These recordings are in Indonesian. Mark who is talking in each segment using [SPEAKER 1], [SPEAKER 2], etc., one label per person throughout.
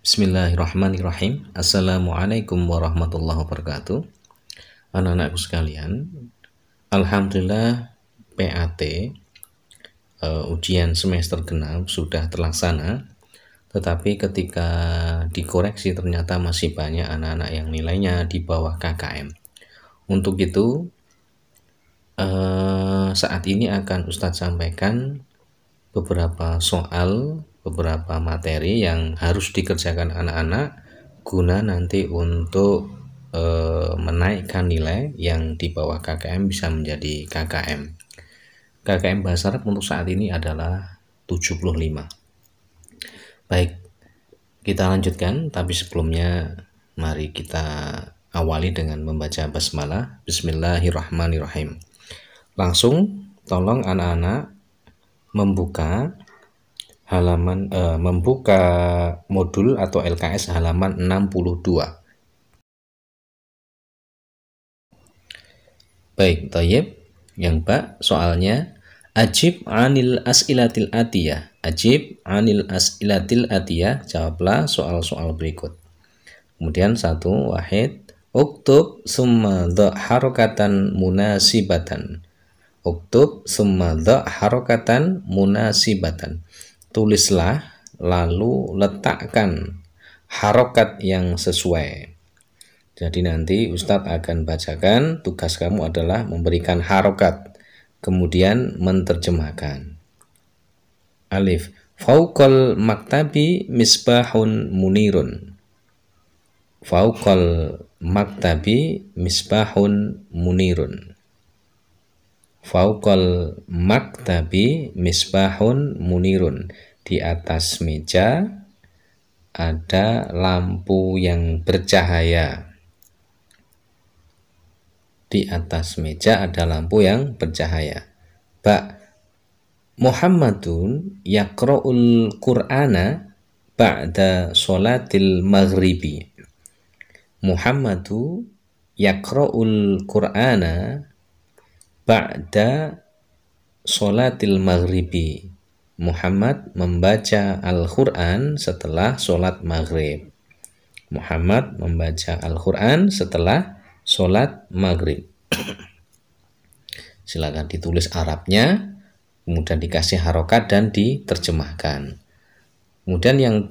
[SPEAKER 1] Bismillahirrahmanirrahim. Assalamualaikum warahmatullahi wabarakatuh. Anak-anakku sekalian, alhamdulillah PAT ujian semester genap sudah terlaksana. Tetapi ketika dikoreksi ternyata masih banyak anak-anak yang nilainya di bawah KKM. Untuk itu saat ini akan Ustadz sampaikan beberapa soal, beberapa materi yang harus dikerjakan anak-anak guna nanti untuk menaikkan nilai yang di bawah KKM bisa menjadi KKM. KKM Bahasa Arab untuk saat ini adalah 75. Baik, kita lanjutkan, tapi sebelumnya mari kita awali dengan membaca basmalah. Bismillahirrahmanirrahim. Langsung tolong anak-anak membuka modul atau LKS halaman 62. Baik, thayyib. Yang soalnya ajib anil as'ilatil atiyah. Ajib anil as'ilatil atiyah, jawablah soal-soal berikut. Kemudian wahid, uktub summa dha harokatan munasibatan. Uktub summa dha harokatan munasibatan. Tulislah lalu letakkan harokat yang sesuai. Jadi nanti Ustadz akan bacakan, tugas kamu adalah memberikan harokat, kemudian menerjemahkan. Alif, fauqal maktabi misbahun munirun. Fauqal maktabi misbahun munirun. Fauqal maktabi misbahun munirun. Di atas meja ada lampu yang bercahaya. Di atas meja ada lampu yang bercahaya. Muhammadun yaqra'ul Qur'ana ba'da sholatil maghribi. Muhammadu yaqra'ul Qur'ana ba'da sholatil maghribi. Muhammad membaca Al-Quran setelah sholat maghrib. Muhammad membaca Al-Quran setelah sholat maghrib. Silakan ditulis Arabnya, kemudian dikasih harokat dan diterjemahkan. Kemudian yang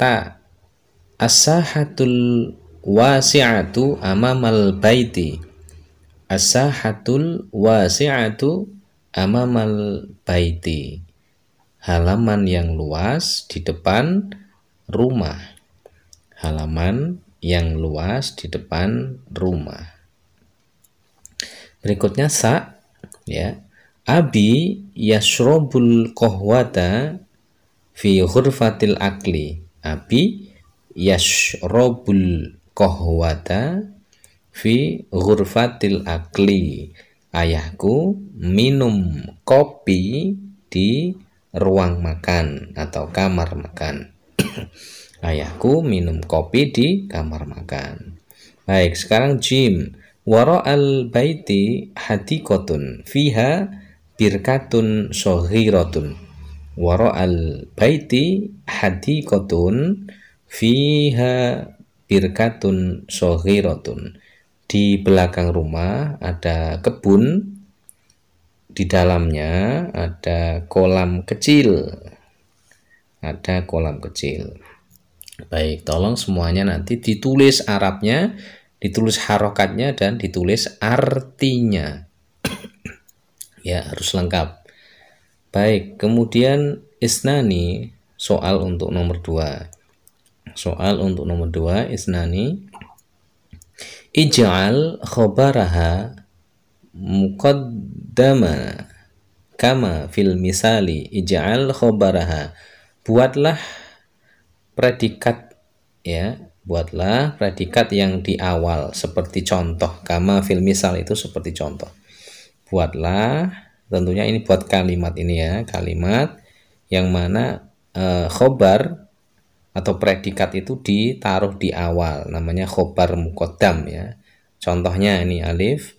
[SPEAKER 1] as-sahatul wasi'atu amamal baiti. As-sahatul wasi'atu amamal baiti. Halaman yang luas di depan rumah. Halaman yang luas di depan rumah. Berikutnya ya. Abi yashrobul qahwata fi ghurfatil akli. Abi yashrobul qahwata fi ghurfatil akli. Ayahku minum kopi di ruang makan atau kamar makan. Ayahku minum kopi di kamar makan. Baik, sekarang jim. Wara'al baiti hadiqatun fiha birkatun shaghiratun. Wara'al baiti hadiqatun fiha birkatun shaghiratun. Di belakang rumah ada kebun, di dalamnya ada kolam kecil. Ada kolam kecil. Baik, tolong semuanya nanti ditulis Arabnya, ditulis harokatnya, dan ditulis artinya. Ya, harus lengkap. Baik, kemudian isnani, soal untuk nomor 2. Soal untuk nomor 2, isnani. Ij'al khobaraha muqaddama kama fil misali. Ij'al khobaraha. Buatlah predikat, ya, buatlah predikat yang di awal seperti contoh. Kama fil misal itu seperti contoh. Buatlah, tentunya ini buat kalimat ini ya, kalimat yang mana khobar atau predikat itu ditaruh di awal, namanya khobar muqaddam ya. Contohnya ini alif,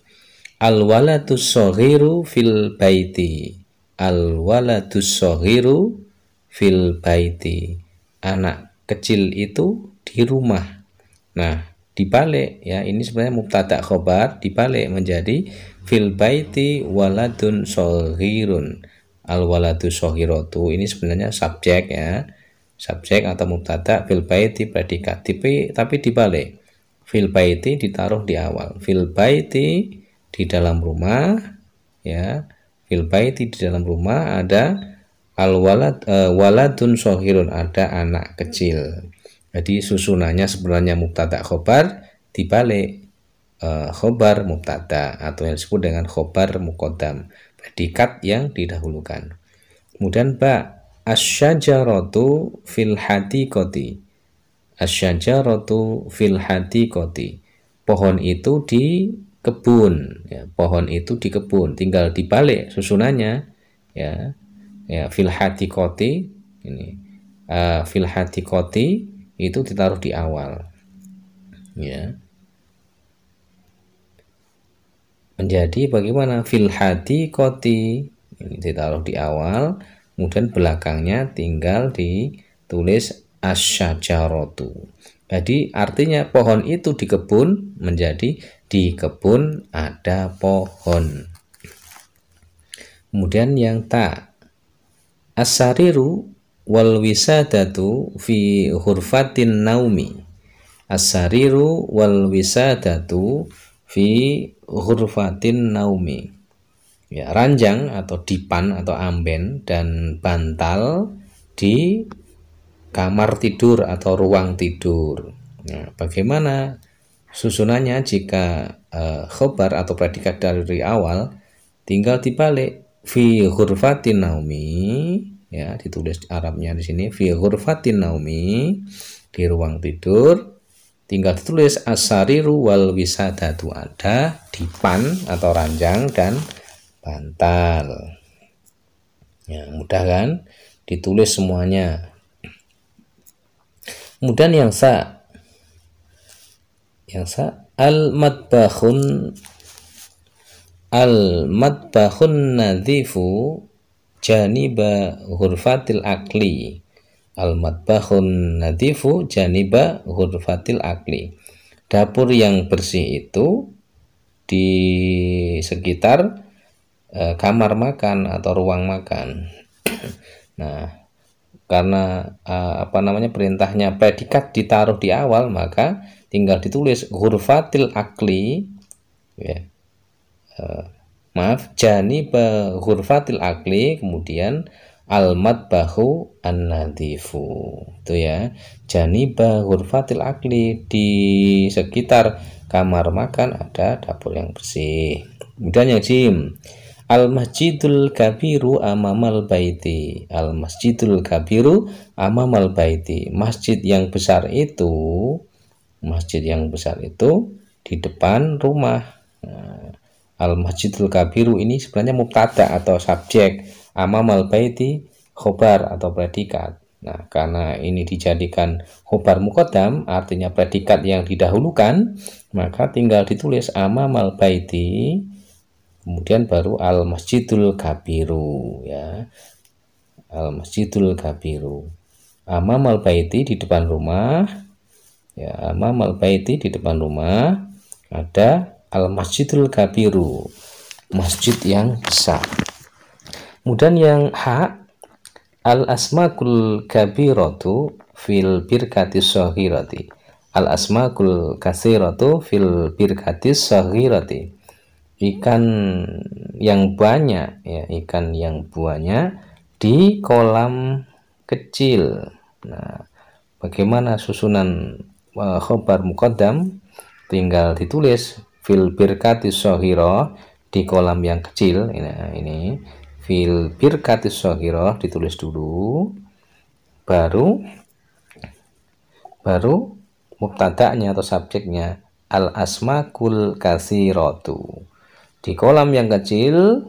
[SPEAKER 1] al-waladus shaghiru fil baiti. Al-waladus shaghiru fil baiti. Anak kecil itu di di rumah. Nah, dibalik ya, ini sebenarnya mubtada khobar dibalik menjadi fil baiti waladun shoghirun. Al waladu shoghiratu ini sebenarnya subjek ya, subjek atau mubtada, fil baiti predikat, tapi dibalik, fil baiti ditaruh di awal, fil baiti di dalam rumah ya, fil baiti di dalam rumah ada al walad waladun shoghirun, ada anak kecil. Jadi susunannya sebenarnya mubtada khobar dibalik khobar mubtada atau yang disebut dengan khobar muqaddam, predikat yang didahulukan. Kemudian ba, asyajaratu fil hadiqati. Asyajaratu fil hadiqati. Pohon itu di kebun ya, pohon itu di kebun, tinggal dibalik susunannya ya. Ya, fil hadiqati ini fil hadiqati itu ditaruh di awal ya, menjadi bagaimana, fil hadiqati ini ditaruh di awal, kemudian belakangnya tinggal ditulis asyajaratu. Jadi artinya pohon itu di kebun menjadi di kebun ada pohon. Kemudian yang ta, as-sariru wal wisadatu fi hurfatin naumi. As-sariru wal wisadatu fi hurfatin naumi. Ya, ranjang atau dipan atau amben dan bantal di kamar tidur atau ruang tidur. Nah, bagaimana susunannya jika khobar atau predikat dari awal tinggal dibalik, fi hurfatin naumi ya, ditulis Arabnya di sini fi ghurfatin naumi, di ruang tidur, tinggal ditulis as-sariru wal wisadatu, ada dipan atau ranjang dan bantal. Ya, mudah kan ditulis semuanya. Kemudian yang sa al-madbakhun nadhifu janiba hurfatil akli. Al-madbakhun nadifu janiba hurfatil akli. Dapur yang bersih itu di sekitar kamar makan atau ruang makan. Nah, karena perintahnya predikat ditaruh di awal, maka tinggal ditulis hurfatil akli ya. Janiba hurfatil akli, kemudian al-madbahu an-nadifu. Itu ya. Janiba hurfatil akli, di sekitar kamar makan ada dapur yang bersih. Kemudian yang jim, al-masjidul kabiru amamal baiti. Al-masjidul kabiru amamal baiti. Masjid yang besar itu di depan rumah. Nah, al-masjidul kabiru ini sebenarnya mubtada atau subjek, amamal baiti khobar atau predikat. Nah, karena ini dijadikan khobar muqaddam, artinya predikat yang didahulukan, maka tinggal ditulis amamal baiti, kemudian baru al-masjidul kabiru ya. Al-masjidul kabiru. Amamal baiti di depan rumah ya, amamal baiti di depan rumah ada al-masjidul kabiru, masjid yang besar. Kemudian yang ha, al-asmakul kabiratu fil birkatis saghirati. Al-asmakul kasiratu fil birkatis saghirati. Ikan yang banyak ya, ikan yang banyak di kolam kecil. Nah, bagaimana susunan khobar muqaddam? Tinggal ditulis fil birkatis saghirah, di kolam yang kecil. Ini fil birkatis saghirah ditulis dulu, baru mubtada'nya atau subjeknya al asmakul katsiratu. Di kolam yang kecil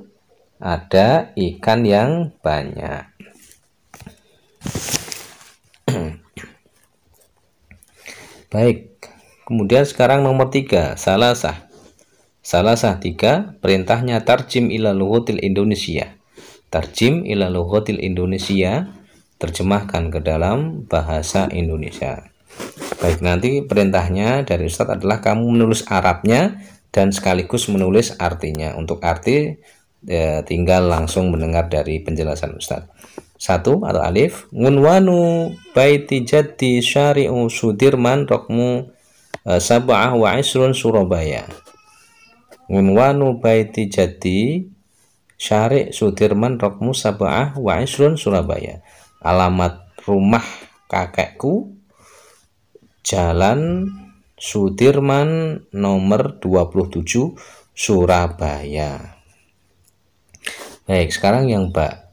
[SPEAKER 1] ada ikan yang banyak. Baik, kemudian sekarang nomor 3, salasah 3, perintahnya tarjim ila lughatil Indonesia. Tarjim ila lughatil Indonesia, terjemahkan ke dalam bahasa Indonesia. Baik, nanti perintahnya dari Ustadz adalah kamu menulis Arabnya dan sekaligus menulis artinya. Untuk arti tinggal langsung mendengar dari penjelasan Ustadz. 1 atau alif, ngunwanu baiti jaddi syari'u Sudirman rokmu sab'ah wa isrun Surabaya. Ngunwanu baiti jaddi syari' Sudirman rokmu sab'ah wa isrun Surabaya. Alamat rumah kakekku Jalan Sudirman nomor 27 Surabaya. Baik, sekarang yang ba.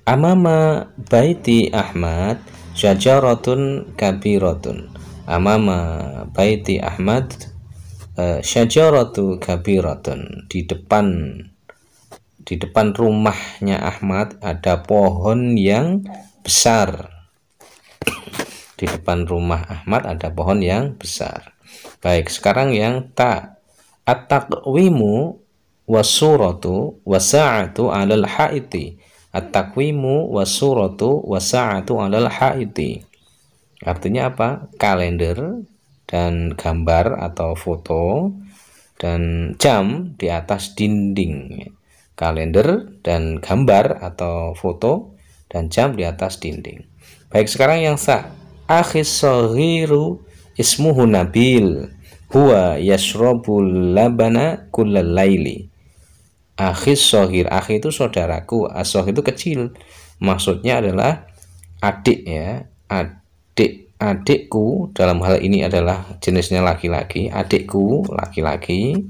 [SPEAKER 1] Amama baiti Ahmad syajaratun kabiratun. Amama baiti Ahmad syajaratu kabiratun. Di depan rumahnya Ahmad ada pohon yang besar. Di depan rumah Ahmad ada pohon yang besar. Baik, sekarang yang ta. At-taqwimu wasuratu wasa'atu 'alal haiti. At-taqwimu wasuratu wasa'atu 'alal haiti. Artinya apa? Kalender dan gambar atau foto dan jam di atas dinding. Kalender dan gambar atau foto dan jam di atas dinding. Baik, sekarang yang sa. Akhis saghiru ismuhu Nabil huwa yashrabul labana kullal laili. Akhis saghir, akhi itu saudaraku, as-saghir itu kecil. Maksudnya adalah adik ya. Adikku dalam hal ini adalah jenisnya laki-laki. Adikku laki-laki.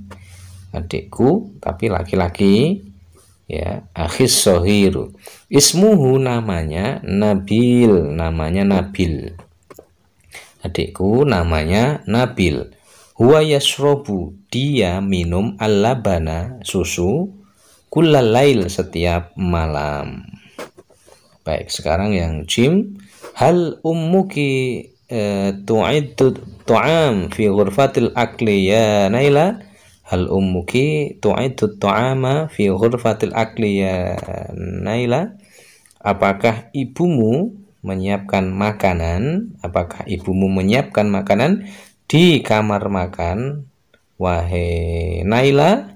[SPEAKER 1] Adikku tapi laki-laki ya. Akhis saghiru. Ismuhu namanya Nabil, namanya Nabil. Adikku namanya Nabil. Huwa yashrobu, dia minum al-labana, susu, kullal lail, setiap malam. Baik, sekarang yang jim. Hal ummuki tu'iddu tu'am fi ghurfatil akli ya Naila. Hal ummuki tu'iddu tu'ama fi ghurfatil akli ya Naila. Apakah ibumu menyiapkan makanan? Apakah ibumu menyiapkan makanan di kamar makan, wahai Naila?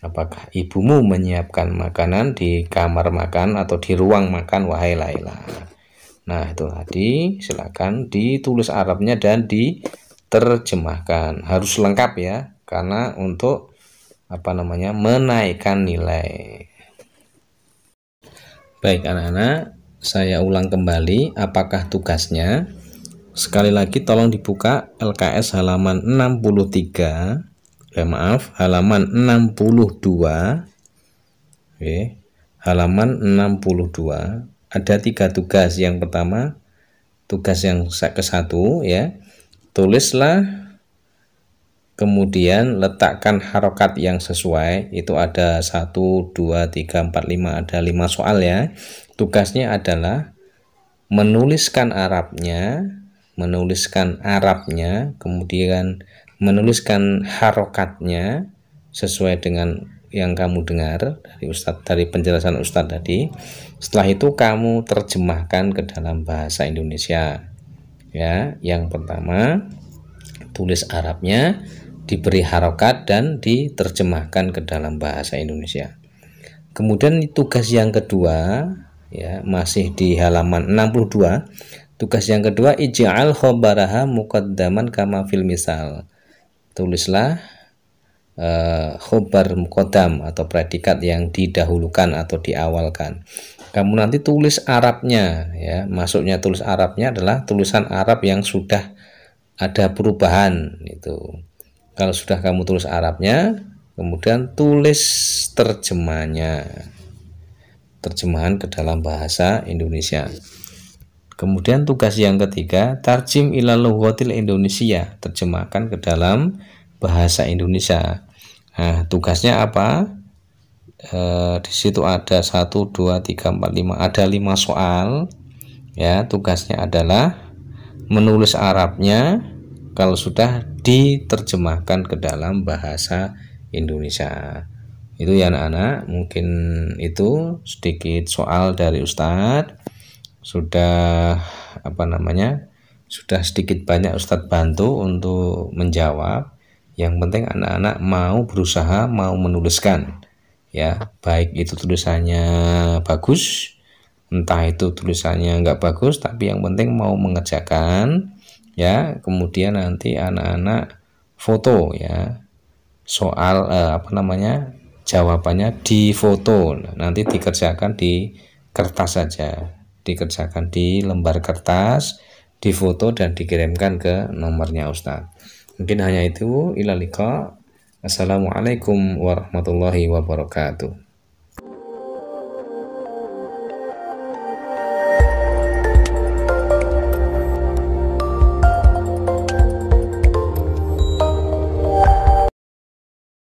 [SPEAKER 1] Apakah ibumu menyiapkan makanan di kamar makan atau di ruang makan, wahai Laila? Nah, itu tadi silakan ditulis Arabnya dan diterjemahkan. Harus lengkap ya, karena untuk menaikkan nilai. Baik anak-anak, saya ulang kembali apakah tugasnya. Sekali lagi tolong dibuka LKS halaman 63. Halaman 62. Oke, halaman 62. Ada 3 tugas. Yang pertama, tugas yang ke-1 ya. Tulislah, kemudian letakkan harokat yang sesuai. Itu ada 1, 2, 3, 4, 5. Ada 5 soal ya. Tugasnya adalah menuliskan Arabnya, kemudian menuliskan harokatnya sesuai dengan yang kamu dengar dari Ustadz, dari penjelasan Ustadz tadi. Setelah itu kamu terjemahkan ke dalam bahasa Indonesia. Ya, yang pertama tulis Arabnya, diberi harokat dan diterjemahkan ke dalam bahasa Indonesia. Kemudian tugas yang kedua ya, masih di halaman 62. Tugas yang kedua, ij'al khobaraha muqaddaman kama fil misal. Tulislah khobar muqaddam atau predikat yang didahulukan atau diawalkan. Kamu nanti tulis Arabnya ya. Maksudnya tulis Arabnya adalah tulisan Arab yang sudah ada perubahan itu. Kalau sudah kamu tulis Arabnya, kemudian tulis terjemahan ke dalam bahasa Indonesia. Kemudian tugas yang ketiga, tarjim ila lughatil Indonesia, terjemahkan ke dalam bahasa Indonesia. Nah, tugasnya apa? Di situ ada 1, 2, 3, 4, 5, ada 5 soal. Ya, tugasnya adalah menulis Arabnya, kalau sudah diterjemahkan ke dalam bahasa Indonesia. Itu ya anak-anak, mungkin itu sedikit soal dari Ustadz. Sudah sudah sedikit banyak Ustadz bantu untuk menjawab. Yang penting anak-anak mau berusaha, mau menuliskan, ya, baik itu tulisannya bagus, entah itu tulisannya nggak bagus, tapi yang penting mau mengerjakan, ya. Kemudian nanti anak-anak foto, ya, soal jawabannya di foto, nanti dikerjakan di kertas saja, dikerjakan di lembar kertas, difoto dan dikirimkan ke nomornya Ustadz. Mungkin hanya itu. Ila liqa. Assalamualaikum warahmatullahi wabarakatuh.